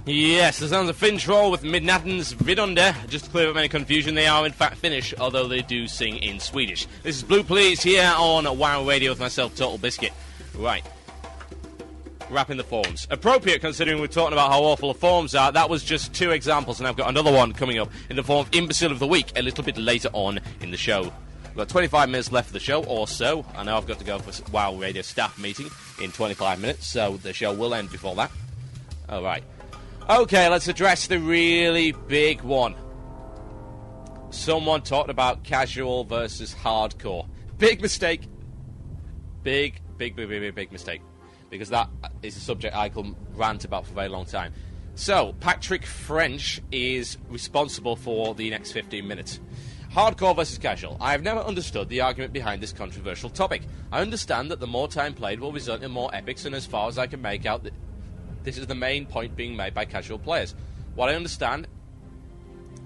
Yes, the sounds of Finch roll with Midnatten's Vidunda. Just to clear up any confusion, they are in fact Finnish, although they do sing in Swedish. This is Blue Please here on WoW Radio with myself, Total Biscuit. Right. Wrapping the forums. Appropriate considering we're talking about how awful the forums are. That was just 2 examples, and I've got another one coming up in the form of Imbecile of the Week a little bit later on in the show. We've got 25 minutes left of the show, or so. I know I've got to go for WoW Radio staff meeting in 25 minutes, so the show will end before that. Alright. Okay, let's address the really big one. Someone talked about casual versus hardcore. Big mistake. Big mistake. Because that is a subject I can rant about for a very long time. So, Patrick French is responsible for the next 15 minutes. Hardcore versus casual. I have never understood the argument behind this controversial topic. I understand that the more time played will result in more epics, and as far as I can make out, this is the main point being made by casual players. What I understand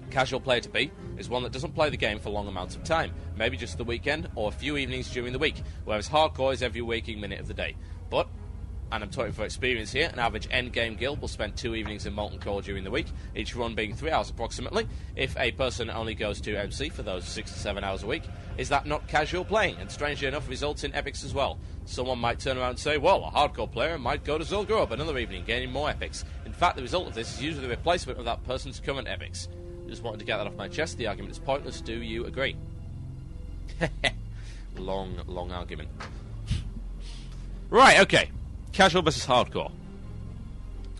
a casual player to be is one that doesn't play the game for long amounts of time, maybe just the weekend or a few evenings during the week, whereas hardcore is every waking minute of the day. But, and I'm talking for experience here, an average endgame guild will spend 2 evenings in Molten Core during the week, each run being 3 hours approximately. If a person only goes to MC for those 6 to 7 hours a week, is that not casual playing? And strangely enough, results in epics as well. Someone might turn around and say, well, a hardcore player might go to Zul'Gurub another evening, gaining more epics. In fact, the result of this is usually the replacement of that person's current epics. Just wanted to get that off my chest. The argument is pointless. Do you agree? long argument. Right, okay. Casual versus hardcore.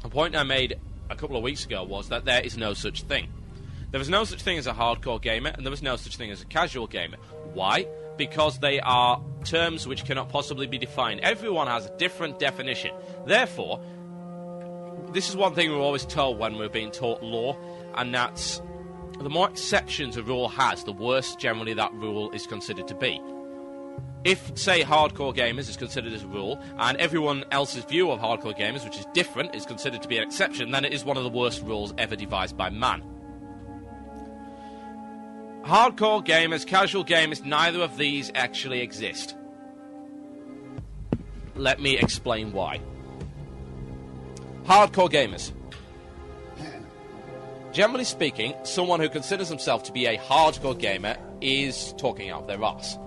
A point I made a couple of weeks ago was that there is no such thing. There is no such thing as a hardcore gamer, and there is no such thing as a casual gamer. Why? Because they are terms which cannot possibly be defined. Everyone has a different definition. Therefore, this is one thing we're always told when we're being taught law, and that's the more exceptions a rule has, the worse generally that rule is considered to be. If, say, hardcore gamers is considered as a rule, and everyone else's view of hardcore gamers, which is different, is considered to be an exception, then it is one of the worst rules ever devised by man. Hardcore gamers, casual gamers, neither of these actually exist. Let me explain why. Hardcore gamers. Generally speaking, someone who considers himself to be a hardcore gamer is talking out of their arse.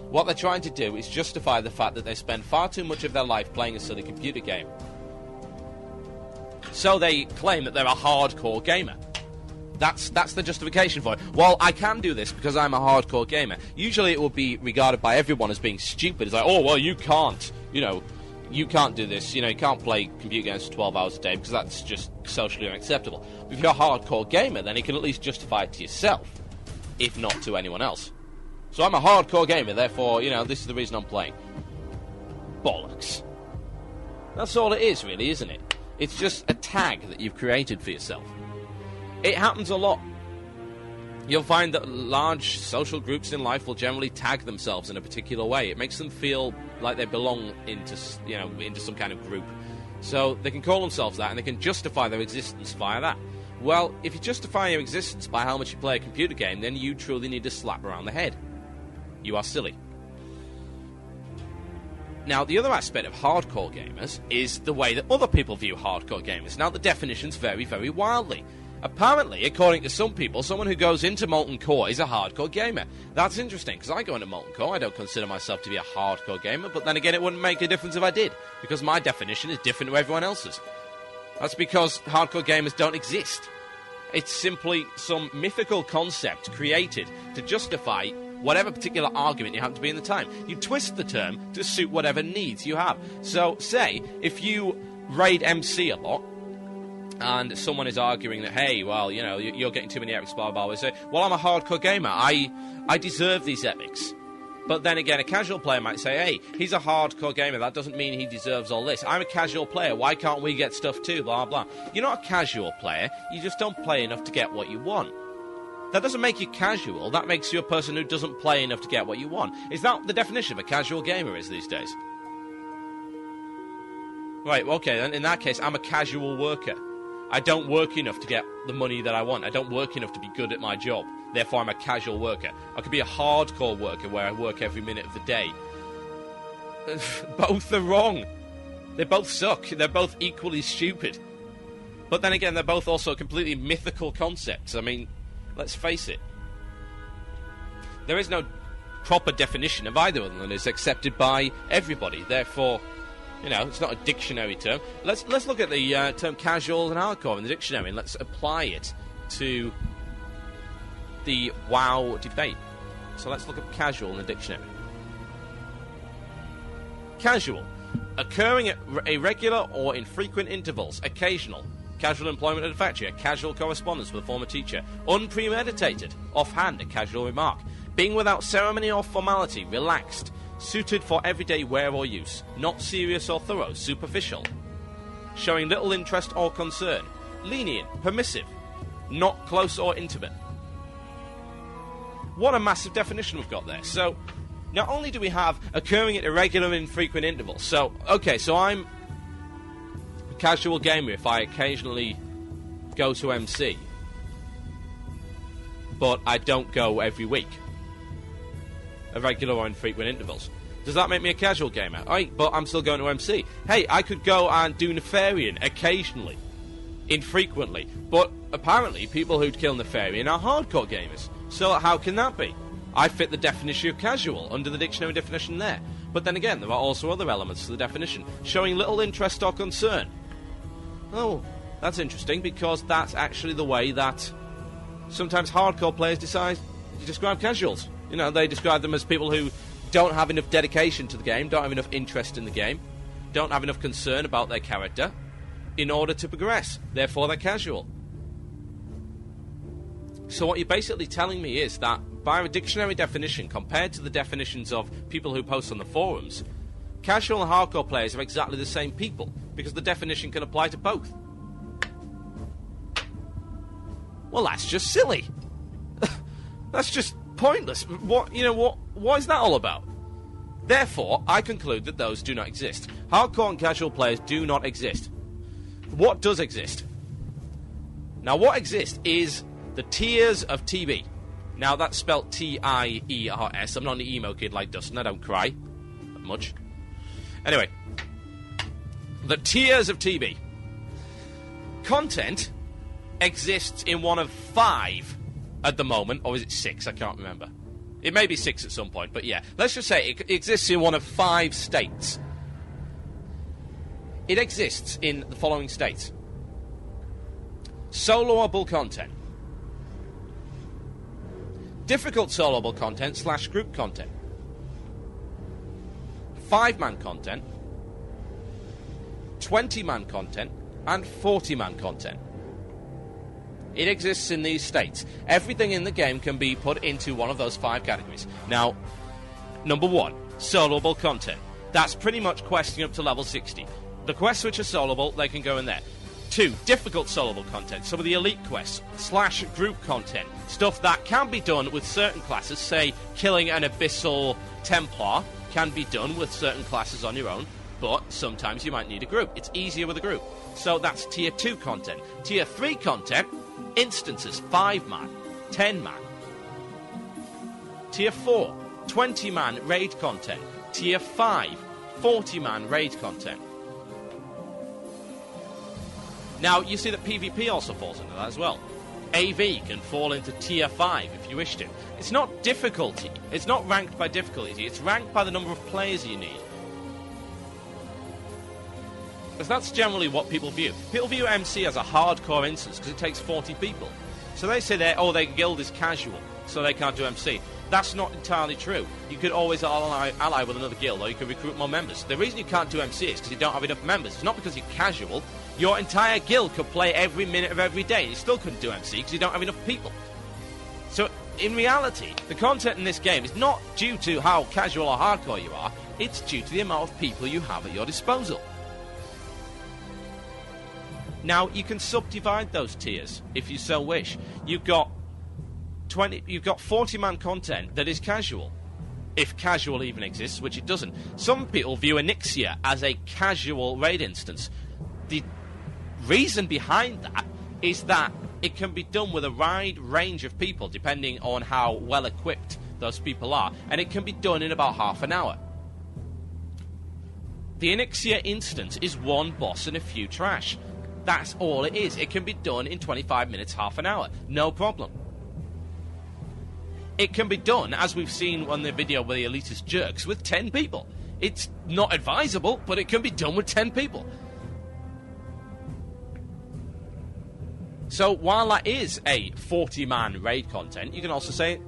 What they're trying to do is justify the fact that they spend far too much of their life playing a silly computer game. So they claim that they're a hardcore gamer. That's the justification for it. Well, I can do this because I'm a hardcore gamer. Usually it would be regarded by everyone as being stupid. It's like, oh, well, you can't, you can't do this. You can't play computer games for 12 hours a day because that's just socially unacceptable. But if you're a hardcore gamer, then you can at least justify it to yourself, if not to anyone else. So I'm a hardcore gamer, therefore, this is the reason I'm playing. Bollocks. That's all it is, really, isn't it? It's just a tag that you've created for yourself. It happens a lot. You'll find that large social groups in life will generally tag themselves in a particular way. It makes them feel like they belong into some kind of group. So they can call themselves that, and they can justify their existence via that. Well, if you justify your existence by how much you play a computer game, then you truly need to slap around the head. You are silly. Now, the other aspect of hardcore gamers is the way that other people view hardcore gamers. Now, the definitions vary very wildly. Apparently, according to some people, someone who goes into Molten Core is a hardcore gamer. That's interesting, because I go into Molten Core, I don't consider myself to be a hardcore gamer, but then again, it wouldn't make a difference if I did, because my definition is different to everyone else's. That's because hardcore gamers don't exist. It's simply some mythical concept created to justify whatever particular argument you happen to be in the time. You twist the term to suit whatever needs you have. So, say, if you raid MC a lot, and someone is arguing that, hey, well, you're getting too many epics, blah, blah, blah. They say, well, I'm a hardcore gamer. I deserve these epics. But then again, a casual player might say, hey, he's a hardcore gamer. That doesn't mean he deserves all this. I'm a casual player. Why can't we get stuff too, blah, blah. You're not a casual player. You just don't play enough to get what you want. That doesn't make you casual. That makes you a person who doesn't play enough to get what you want. Is that the definition of a casual gamer is these days? Right, okay, then in that case, I'm a casual worker. I don't work enough to get the money that I want. I don't work enough to be good at my job. Therefore, I'm a casual worker. I could be a hardcore worker where I work every minute of the day. Both are wrong. They both suck. They're both equally stupid. But then again, they're both also completely mythical concepts. I mean, let's face it. There is no proper definition of either of them that is accepted by everybody. Therefore, you know, it's not a dictionary term. Let's look at the term casual and hardcore in the dictionary, and let's apply it to the WoW debate. So let's look up casual in the dictionary. Casual. Occurring at irregular or infrequent intervals. Occasional. Casual employment at a factory. A casual correspondence with a former teacher. Unpremeditated. Offhand. A casual remark. Being without ceremony or formality. Relaxed. Suited for everyday wear or use. Not serious or thorough. Superficial. Showing little interest or concern. Lenient. Permissive. Not close or intimate. What a massive definition we've got there. So, not only do we have occurring at irregular and infrequent intervals. So, okay, so I'm a casual gamer if I occasionally go to MC. But I don't go every week. Irregular or infrequent intervals. Does that make me a casual gamer? Alright, but I'm still going to MC. Hey, I could go and do Nefarian occasionally. Infrequently. But apparently, people who'd kill Nefarian are hardcore gamers. So how can that be? I fit the definition of casual under the dictionary definition there. But then again, there are also other elements to the definition. Showing little interest or concern. Oh, that's interesting, because that's actually the way that sometimes hardcore players decide to describe casuals. You know, they describe them as people who don't have enough dedication to the game, don't have enough interest in the game, don't have enough concern about their character in order to progress. Therefore, they're casual. So what you're basically telling me is that by a dictionary definition, compared to the definitions of people who post on the forums, casual and hardcore players are exactly the same people, because the definition can apply to both. Well, that's just silly. That's just pointless. What is that all about? Therefore, I conclude that those do not exist. Hardcore and casual players do not exist. What does exist? Now, what exists is the tiers of TB. Now, that's spelt T-I-E-R-S. I'm not an emo kid like Dustin. I don't cry much. Anyway, the tiers of TB. Content exists in one of 5 at the moment, or is it 6? I can't remember. It may be 6 at some point, but yeah. Let's just say it exists in one of 5 states. It exists in the following states. Soloable content. Difficult soloable content / group content. 5-man content. 20-man content. And 40-man content. It exists in these states. Everything in the game can be put into one of those 5 categories. Now, number 1, soloable content. That's pretty much questing up to level 60. The quests which are soloable, they can go in there. 2, difficult soloable content. Some of the elite quests / group content. Stuff that can be done with certain classes. Say, killing an Abyssal Templar can be done with certain classes on your own. But sometimes you might need a group. It's easier with a group. So that's tier 2 content. Tier 3 content, instances, 5-man, 10-man. Tier 4, 20-man raid content. Tier 5, 40-man raid content. Now, you see that PvP also falls into that as well. AV can fall into tier 5 if you wish to. It's not difficulty. It's not ranked by difficulty. It's ranked by the number of players you need. Because that's generally what people view. People view MC as a hardcore instance because it takes 40 people. So they say their guild is casual, so they can't do MC. That's not entirely true. You could always ally with another guild, or you could recruit more members. The reason you can't do MC is because you don't have enough members. It's not because you're casual. Your entire guild could play every minute of every day, and you still couldn't do MC because you don't have enough people. So, in reality, the content in this game is not due to how casual or hardcore you are, it's due to the amount of people you have at your disposal. Now, you can subdivide those tiers if you so wish. You've got 40-man content that is casual, if casual even exists, which it doesn't. Some people view Onyxia as a casual raid instance. The reason behind that is that it can be done with a wide range of people, depending on how well equipped those people are, and it can be done in about half an hour. The Onyxia instance is one boss and a few trash. That's all it is. It can be done in 25 minutes, half an hour. No problem. It can be done, as we've seen on the video with the elitist jerks, with 10 people. It's not advisable, but it can be done with 10 people. So while that is a 40-man raid content, you can also say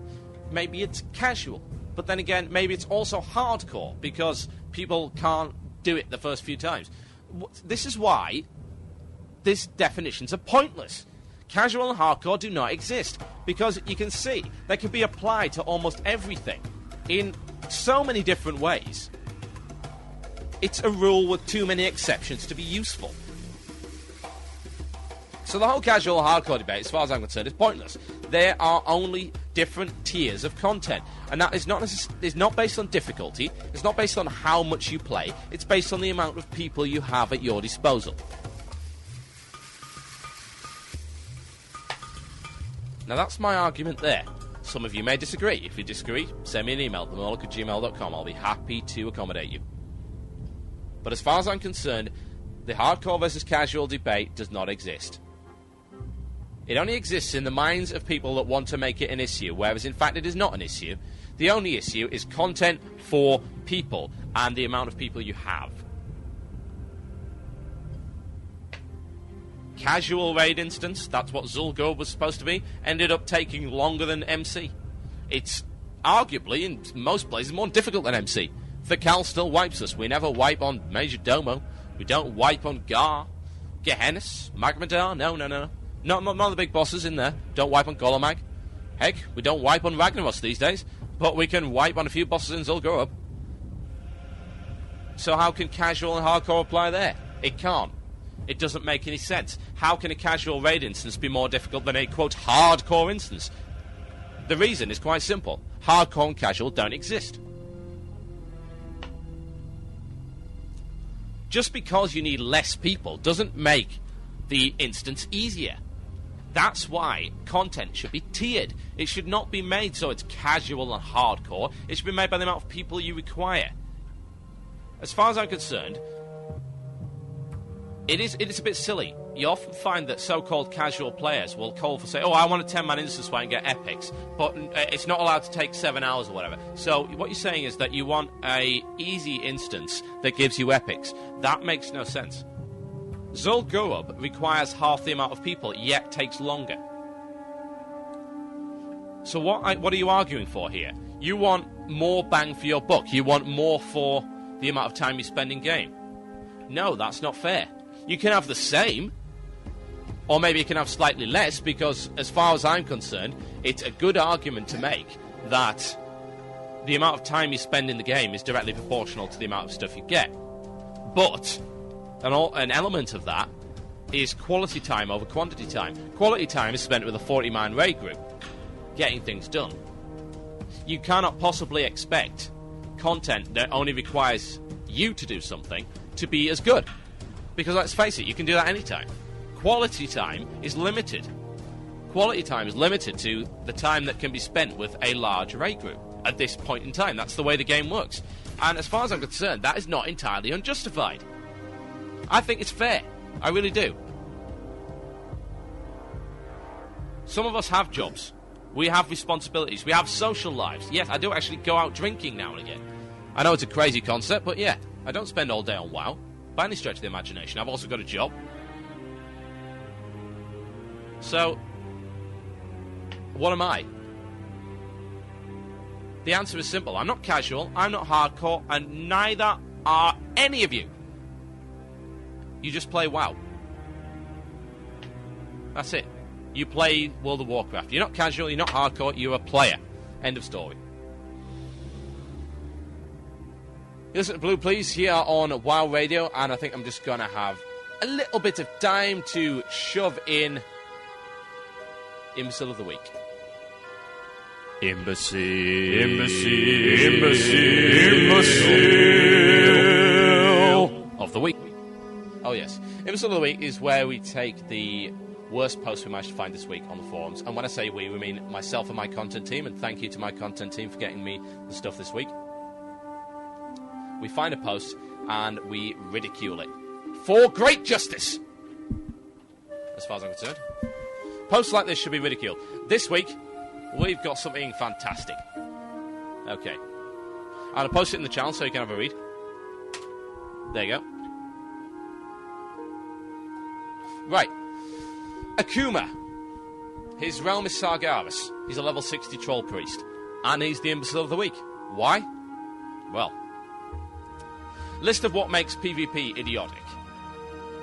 maybe it's casual. But then again, maybe it's also hardcore, because people can't do it the first few times. This is why these definitions are pointless. Casual and hardcore do not exist, because you can see they can be applied to almost everything in so many different ways. It's a rule with too many exceptions to be useful. So the whole casual and hardcore debate, as far as I'm concerned, is pointless. There are only different tiers of content, and that is not based on difficulty. It's not based on how much you play. It's based on the amount of people you have at your disposal. Now that's my argument there. Some of you may disagree. If you disagree, send me an email, themorlock@gmail.com. I'll be happy to accommodate you. But as far as I'm concerned, the hardcore versus casual debate does not exist. It only exists in the minds of people that want to make it an issue, whereas in fact it is not an issue. The only issue is content for people and the amount of people you have. Casual raid instance, that's what Zulgur was supposed to be, ended up taking longer than MC. It's arguably, in most places, more difficult than MC. Thakal still wipes us. We never wipe on Major Domo. We don't wipe on Gar, Gehennis, Magmadar. No. None of the big bosses in there. Don't wipe on Golomag. Heck, we don't wipe on Ragnaros these days, but we can wipe on a few bosses in Zul'Gurub. So how can casual and hardcore apply there? It can't. It doesn't make any sense. How can a casual raid instance be more difficult than a, quote, hardcore instance? The reason is quite simple. Hardcore and casual don't exist. Just because you need less people doesn't make the instance easier. That's why content should be tiered. It should not be made so it's casual and hardcore. It should be made by the amount of people you require. As far as I'm concerned, it is a bit silly. You often find that so-called casual players will call for, say, oh, I want a 10-man instance where I can get epics, but it's not allowed to take 7 hours or whatever. So what you're saying is that you want a easy instance that gives you epics. That makes no sense. Zul'Gurub requires half the amount of people, yet takes longer. So what are you arguing for here? You want more bang for your buck. You want more for the amount of time you spend in game. No, that's not fair. You can have the same, or maybe you can have slightly less, because as far as I'm concerned, it's a good argument to make that the amount of time you spend in the game is directly proportional to the amount of stuff you get. But an element of that is quality time over quantity time. Quality time is spent with a 40-man raid group, getting things done. You cannot possibly expect content that only requires you to do something to be as good. Because let's face it, you can do that anytime. Quality time is limited. Quality time is limited to the time that can be spent with a large raid group at this point in time. That's the way the game works. And as far as I'm concerned, that is not entirely unjustified. I think it's fair. I really do. Some of us have jobs. We have responsibilities. We have social lives. Yes, I do actually go out drinking now and again. I know it's a crazy concept, but yeah, I don't spend all day on WoW. By any stretch of the imagination. I've also got a job. So, what am I? The answer is simple. I'm not casual, I'm not hardcore, and neither are any of you. You just play WoW. That's it. You play World of Warcraft. You're not casual, you're not hardcore, you're a player. End of story. Listen to Blue Please here on WoW Radio, and I think I'm just going to have a little bit of time to shove in Imbecile of the Week. Imbecile of the Week. Oh yes, Imbecile of the Week is where we take the worst posts we managed to find this week on the forums. And when I say we mean myself and my content team, and thank you to my content team for getting me the stuff this week. We find a post and we ridicule it for great justice. as far as I'm concerned. Posts like this should be ridiculed. This week, we've got something fantastic. Okay. I'll post it in the channel so you can have a read. There you go. Right. Akuma. His realm is Sargeras. He's a level 60 troll priest. And he's the Imbecile of the Week. Why? Well. List of what makes PvP idiotic.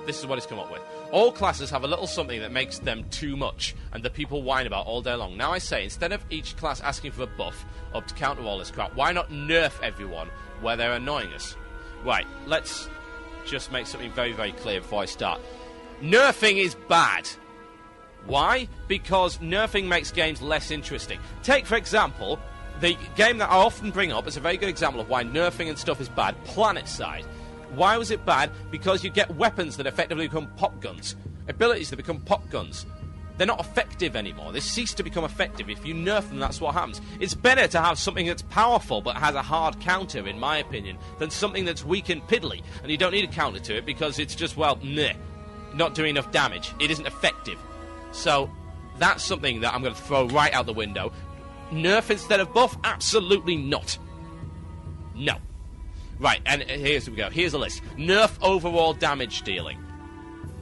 This is what he's come up with. All classes have a little something that makes them too much, and that people whine about all day long. Now I say, instead of each class asking for a buff up to counter all this crap, why not nerf everyone where they're annoying us? Right, let's just make something very, very clear before I start. Nerfing is bad. Why? Because nerfing makes games less interesting. Take, for example, the game that I often bring up as a very good example of why nerfing and stuff is bad, PlanetSide. Why was it bad? Because you get weapons that effectively become pop guns. Abilities that become pop guns. They're not effective anymore. They cease to become effective. If you nerf them, that's what happens. It's better to have something that's powerful but has a hard counter, in my opinion, than something that's weak and piddly, and you don't need a counter to it because it's just, well, meh, not doing enough damage. It isn't effective. So, that's something that I'm going to throw right out the window. Nerf instead of buff? Absolutely not. No. Right, and here's we go. Here's a list. Nerf overall damage dealing.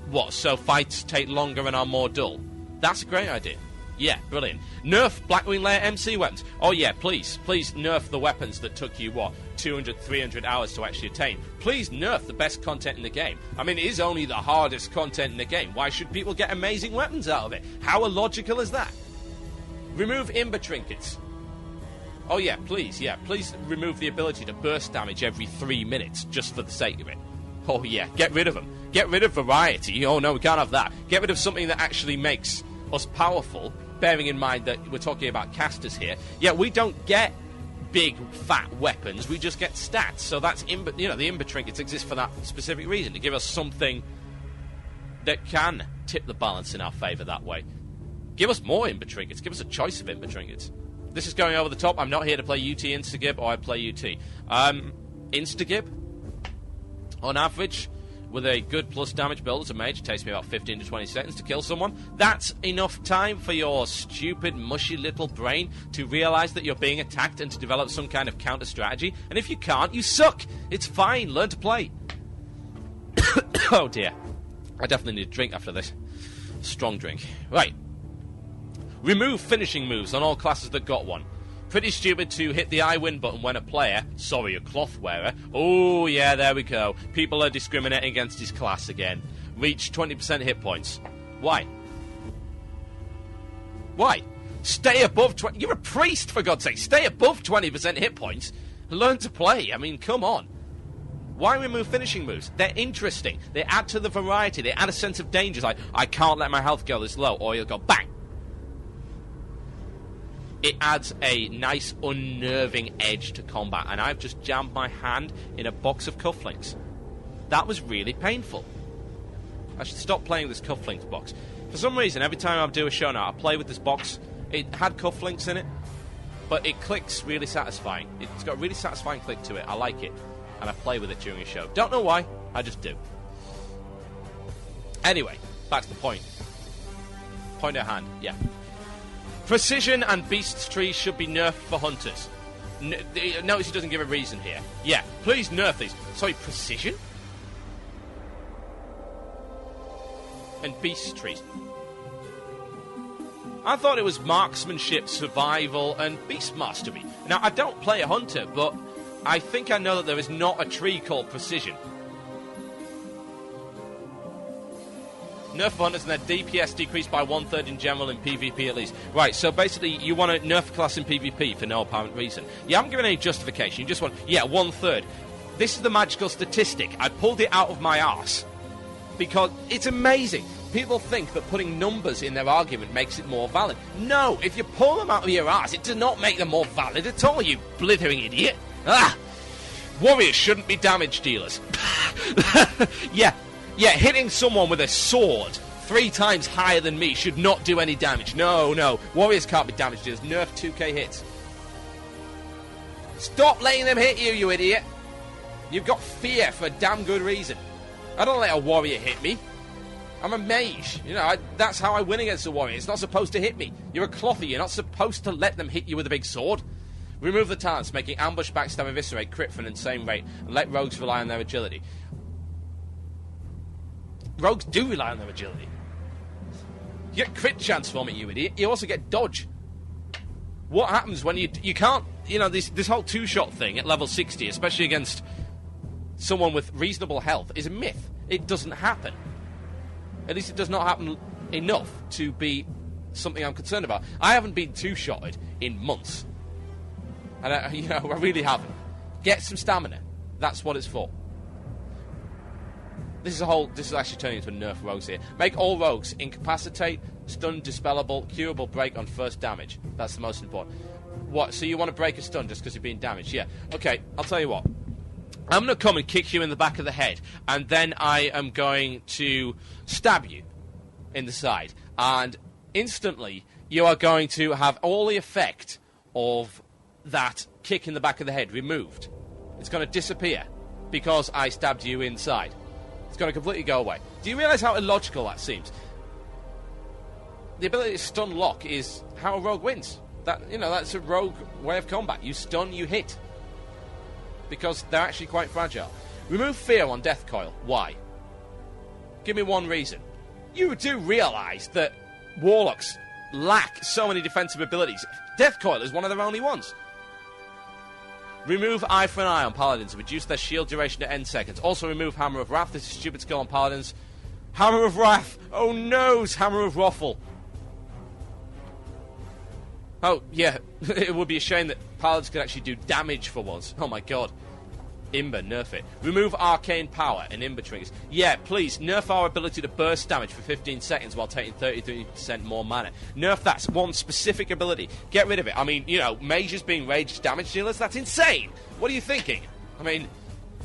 What, so fights take longer and are more dull? That's a great idea. Yeah, brilliant. Nerf Blackwing Layer MC weapons. Oh yeah, please nerf the weapons that took you, 200, 300 hours to actually attain. Please nerf the best content in the game. I mean, it is only the hardest content in the game. Why should people get amazing weapons out of it? How illogical is that? Remove Imber Trinkets. Oh yeah, please remove the ability to burst damage every 3 minutes, just for the sake of it. Oh yeah, get rid of them. Get rid of variety. Oh no, we can't have that. Get rid of something that actually makes us powerful, bearing in mind that we're talking about casters here. Yeah, we don't get big, fat weapons, we just get stats. So that's, the Imber Trinkets exist for that specific reason, to give us something that can tip the balance in our favour that way. Give us more Imber Trinkets. Give us a choice of Imber Trinkets. This is going over the top. I'm not here to play UT Instagib, or I play UT. Instagib, on average, with a good plus damage build as a mage, it takes me about 15 to 20 seconds to kill someone. That's enough time for your stupid, mushy little brain to realise that you're being attacked and to develop some kind of counter strategy. And if you can't, you suck. It's fine. Learn to play. Oh dear. I definitely need a drink after this. Strong drink. Right. Remove finishing moves on all classes that got one. Pretty stupid to hit the I win button when a player, sorry, a cloth wearer, oh yeah, there we go, people are discriminating against his class again, reach 20% hit points. Why? Why? Stay above 20, you're a priest for God's sake, stay above 20% hit points, learn to play, I mean, come on. Why remove finishing moves? They're interesting, they add to the variety, they add a sense of danger, like, I can't let my health go this low, or you'll go bang. It adds a nice, unnerving edge to combat, and I've just jammed my hand in a box of cufflinks. That was really painful. I should stop playing this cufflinks box. For some reason, every time I do a show now, I play with this box. It had cufflinks in it, but it clicks really satisfying. It's got a really satisfying click to it. I like it, and I play with it during a show. Don't know why, I just do. Anyway, back to the point. Point at hand, yeah. Precision and Beast's Trees should be nerfed for hunters. Notice he doesn't give a reason here. Yeah, please nerf these. Sorry, Precision? And Beast's Trees. I thought it was Marksmanship, Survival, and Beast Mastery. Now, I don't play a hunter, but I think I know that there is not a tree called Precision. Nerf for hunters and their DPS decreased by 1/3 in general in PvP at least. Right, so basically you want to nerf a class in PvP for no apparent reason. You haven't given any justification, you just want, 1/3. This is the magical statistic. I pulled it out of my arse. Because it's amazing. People think that putting numbers in their argument makes it more valid. No, if you pull them out of your arse, it does not make them more valid at all, you blithering idiot. Warriors shouldn't be damage dealers. Yeah, hitting someone with a sword 3 times higher than me should not do any damage. No. Warriors can't be damage dealers. Nerf 2k hits. Stop letting them hit you, you idiot. You've got fear for a damn good reason. I don't let a warrior hit me. I'm a mage. You know, that's how I win against a warrior. It's not supposed to hit me. You're a clothy. You're not supposed to let them hit you with a big sword. Remove the talents, making ambush, backstab, eviscerate, crit for an insane rate, and let rogues rely on their agility. Rogues do rely on their agility. You get crit chance from it, you idiot. You also get dodge. What happens when you can't, you know, this whole two-shot thing at level 60, especially against someone with reasonable health, is a myth. It doesn't happen. At least it does not happen enough to be something I'm concerned about. I haven't been two-shotted in months. And, I really haven't. Get some stamina. That's what it's for. This is actually turning into a nerf rogues here. Make all rogues incapacitate, stun, dispellable, curable break on first damage. That's the most important. What, so you want to break a stun just because you're being damaged? Yeah. Okay, I'll tell you what. I'm going to come and kick you in the back of the head, and then I am going to stab you in the side. And instantly, you are going to have all the effect of that kick in the back of the head removed. It's going to disappear because I stabbed you inside. It's going to completely go away. Do you realise how illogical that seems? The ability to stun lock is how a rogue wins. That's a rogue way of combat. You stun, you hit. Because they're actually quite fragile. Remove fear on Death Coil. Why? Give me one reason. You do realise that warlocks lack so many defensive abilities. Death Coil is one of their only ones. Remove Eye for an Eye on Paladins. Reduce their shield duration to end seconds. Also remove Hammer of Wrath. This is a stupid skill on Paladins. Hammer of Wrath. Oh no, Hammer of Ruffle. Oh, yeah. It would be a shame that Paladins could actually do damage for once. Oh my god. Imber, nerf it. Remove Arcane Power and Imber triggers. Yeah, please, nerf our ability to burst damage for 15 seconds while taking 33% more mana. Nerf that one specific ability. Get rid of it. I mean, you know, mages being rage damage dealers, that's insane! What are you thinking? I mean,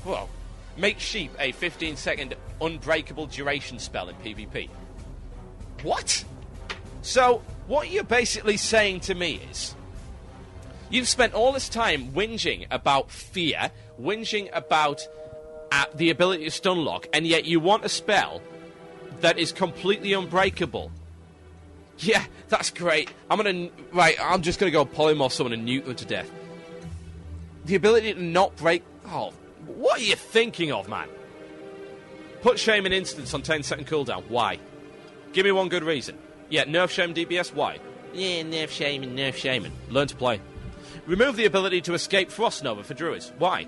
well, make Sheep a 15-second unbreakable duration spell in PvP. What? So, what you're basically saying to me is, you've spent all this time whinging about fear, whinging about the ability to stun lock, and yet you want a spell that is completely unbreakable. Yeah, that's great. I'm just gonna go polymorph someone and nuke them to death. The ability to not break... Oh, what are you thinking of, man? Put Shaman Instance on 10-second cooldown. Why? Give me one good reason. Yeah, nerf Shaman DPS. Why? Yeah, nerf Shaman. Learn to play. Remove the ability to escape Frost Nova for druids. Why?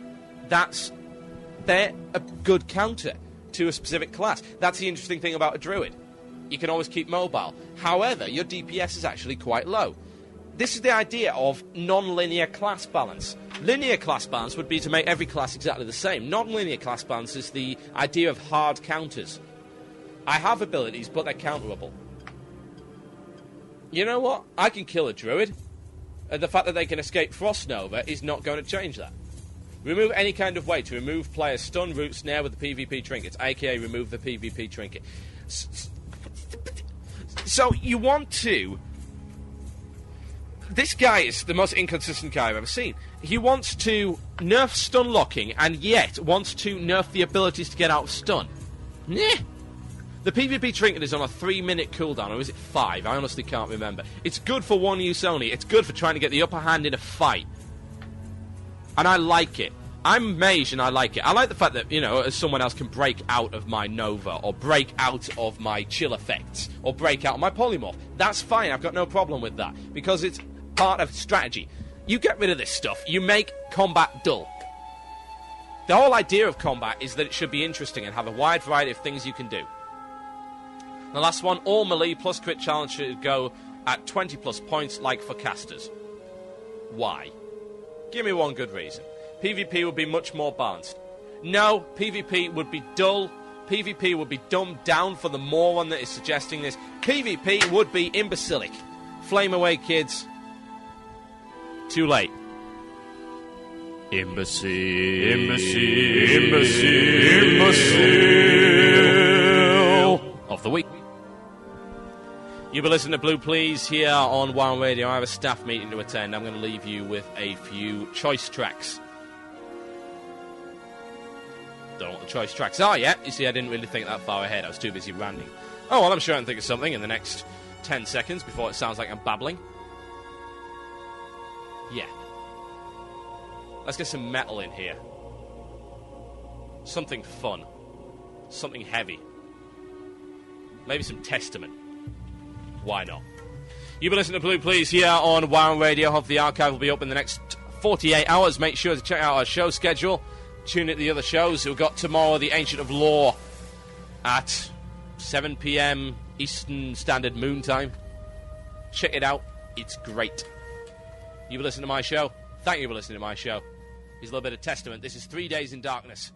They're a good counter to a specific class. That's the interesting thing about a druid. You can always keep mobile. However, your DPS is actually quite low. This is the idea of non-linear class balance. Linear class balance would be to make every class exactly the same. Non-linear class balance is the idea of hard counters. I have abilities, but they're counterable. You know what? I can kill a druid. And the fact that they can escape Frost Nova is not going to change that. Remove any kind of way to remove players' stun, root, snare with the PvP trinkets, aka remove the PvP trinket. So you want to... This guy is the most inconsistent guy I've ever seen. He wants to nerf stun locking and yet wants to nerf the abilities to get out of stun. Nah. The PvP trinket is on a 3-minute cooldown, or is it 5? I honestly can't remember. It's good for one use only. It's good for trying to get the upper hand in a fight. And I like it. I'm mage and I like it. I like the fact that, you know, someone else can break out of my Nova, or break out of my chill effects, or break out of my polymorph. That's fine. I've got no problem with that, because it's part of strategy. You get rid of this stuff. You make combat dull. The whole idea of combat is that it should be interesting and have a wide variety of things you can do. The last one, all melee plus crit challenge should go at 20 plus points like for casters. Why? Give me one good reason. PvP would be much more balanced. No, PvP would be dull. PvP would be dumbed down for the moron that is suggesting this. PvP would be imbecilic. Flame away, kids. Too late. Imbecile. Of the week. You've been listening to Blue Please here on WoW Radio. I have a staff meeting to attend. I'm going to leave you with a few choice tracks. Don't know what the choice tracks are yet. You see, I didn't really think that far ahead. I was too busy ranting. Oh, well, I'm sure I can think of something in the next 10 seconds before it sounds like I'm babbling. Yeah. Let's get some metal in here. Something fun. Something heavy. Maybe some Testament. Why not? You've been listening to Blue Please here on Warren Radio. Hope the archive will be up in the next 48 hours. Make sure to check out our show schedule. Tune in to the other shows. We've got tomorrow The Ancient of Law at 7 p.m. Eastern Standard Moon Time. Check it out. It's great. You've been listening to my show. Thank you for listening to my show. Here's a little bit of Testament. This is 3 Days in Darkness.